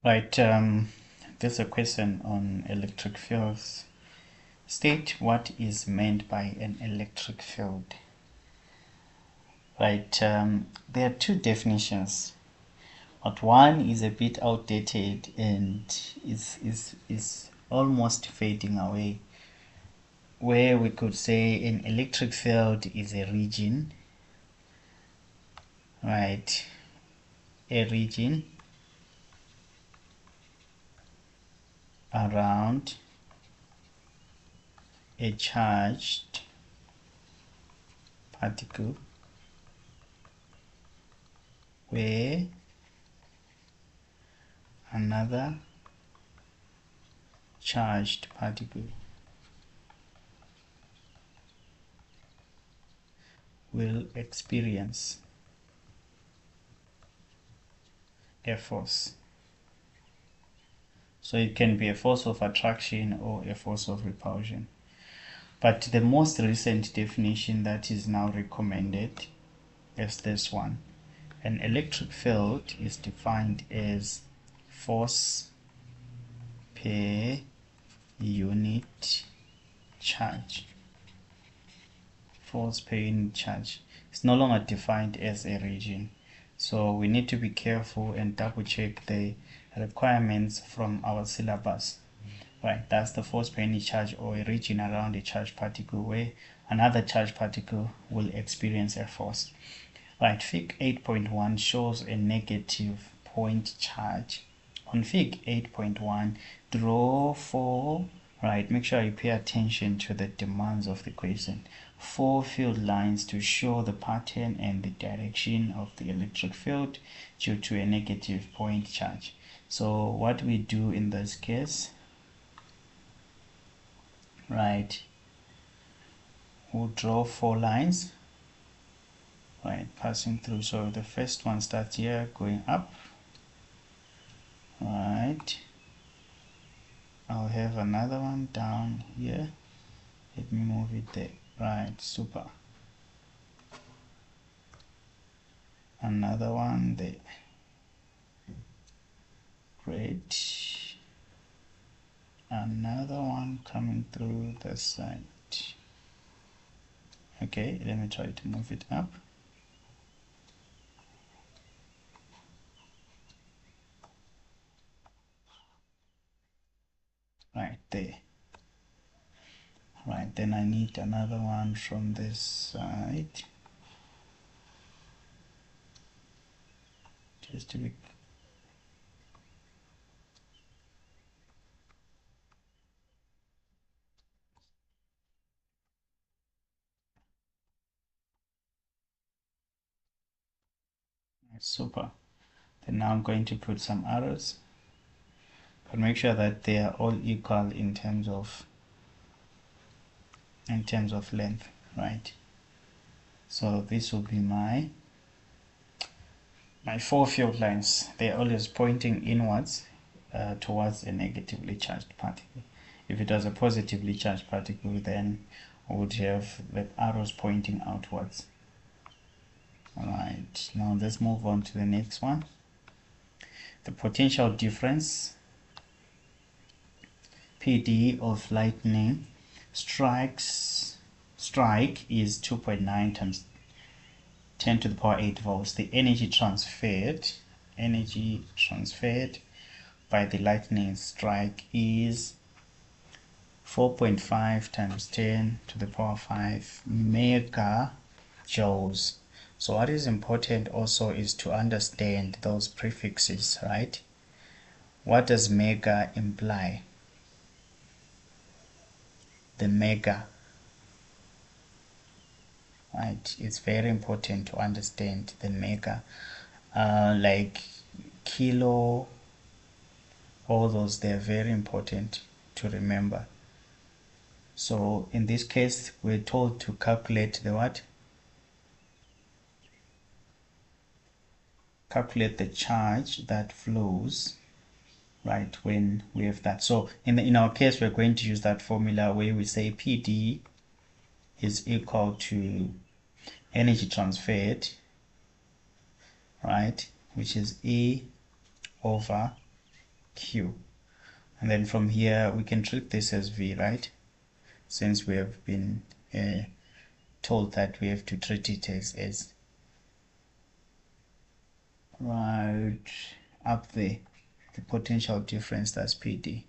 Right, there's a question on electric fields. State what is meant by an electric field. Right, there are two definitions, but one is a bit outdated and is almost fading away, where we could say an electric field is a region, right, a region around a charged particle where another charged particle will experience a force. So it can be a force of attraction or a force of repulsion. But the most recent definition that is now recommended is this one. An electric field is defined as force per unit charge. Force per unit charge. It's no longer defined as a region. So we need to be careful and double check the requirements from our syllabus. Right, that's the force per unit charge, or a region around a charged particle where another charged particle will experience a force. Right, Fig 8.1 shows a negative point charge. On Fig 8.1, draw four, right, make sure you pay attention to the demands of the question. 4 field lines to show the pattern and the direction of the electric field due to a negative point charge. So what we do in this case, right, we'll draw 4 lines, right, passing through. So the first one starts here going up, right, I'll have another one down here, let me move it there, right, super, another one there, great, another one coming through the side. Okay, let me try to move it up. Right there. Right, then I need another one from this side. Just to be super. Then now I'm going to put some arrows, but make sure that they are all equal in terms of length, right? So this will be my 4 field lines. They're always pointing inwards towards a negatively charged particle. If it was a positively charged particle, then we would have the arrows pointing outwards. Alright, now let's move on to the next one. The potential difference PD of lightning strike is 2.9 times 10 to the power 8 volts. The energy transferred by the lightning strike is 4.5 times 10 to the power 5 megajoules. So what is important also is to understand those prefixes, right? What does mega imply? The mega, right? It's very important to understand the mega, like kilo, all those, they're very important to remember. So in this case, we're told to calculate the what? Calculate the charge that flows, right, when we have that. So in our case, we're going to use that formula where we say PD is equal to energy transferred, right, which is E over Q. And then from here we can treat this as V, right? Since we have been told that we have to treat it as right up there, the potential difference, that's PD.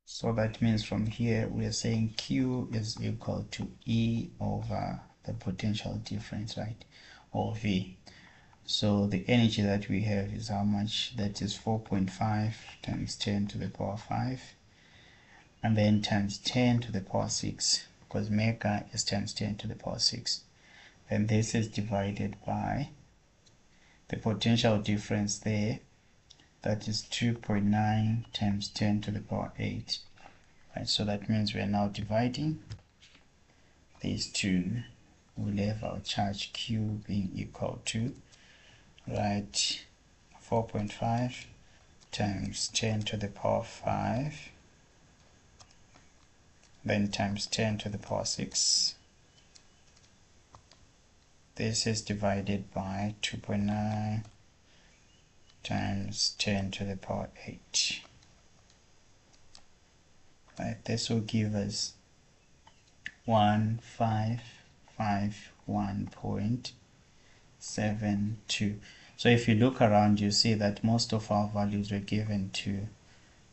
So that means from here we are saying Q is equal to E over the potential difference, right? Or V. So the energy that we have is how much? That is 4.5 times 10 to the power 5, and then times 10 to the power 6, because mega is times 10 to the power 6. And this is divided by the potential difference there, that is 2.9 times 10 to the power 8. Right, so that means we are now dividing these two. We'll have our charge Q being equal to, right, 4.5 times 10 to the power 5, then times 10 to the power 6. This is divided by 2.9 times 10 to the power 8. Right, this will give us 1551.72. So if you look around, you see that most of our values were given to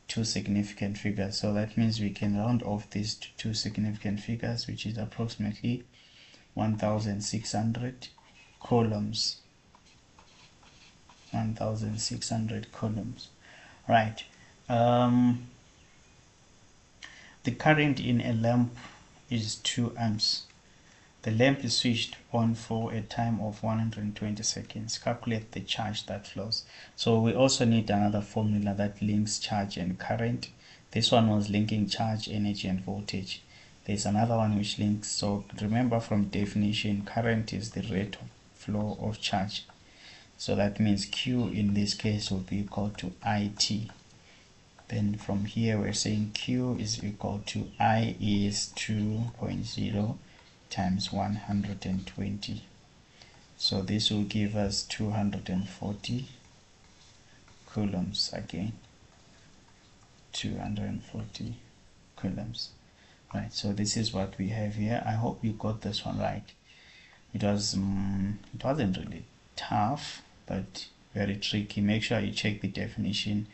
two significant figures. So that means we can round off these to two significant figures, which is approximately 1600 coulombs. 1600 coulombs. Right. The current in a lamp is 2 amps. The lamp is switched on for a time of 120 seconds. Calculate the charge that flows. So we also need another formula that links charge and current. This one was linking charge, energy, and voltage. There's another one which links, so remember from definition, current is the rate of flow of charge. So that means Q in this case will be equal to IT. Then from here we're saying Q is equal to I is 2.0 times 120. So this will give us 240 coulombs again. 240 coulombs. Right, so this is what we have here. I hope you got this one right. It wasn't really tough, but very tricky. Make sure you check the definition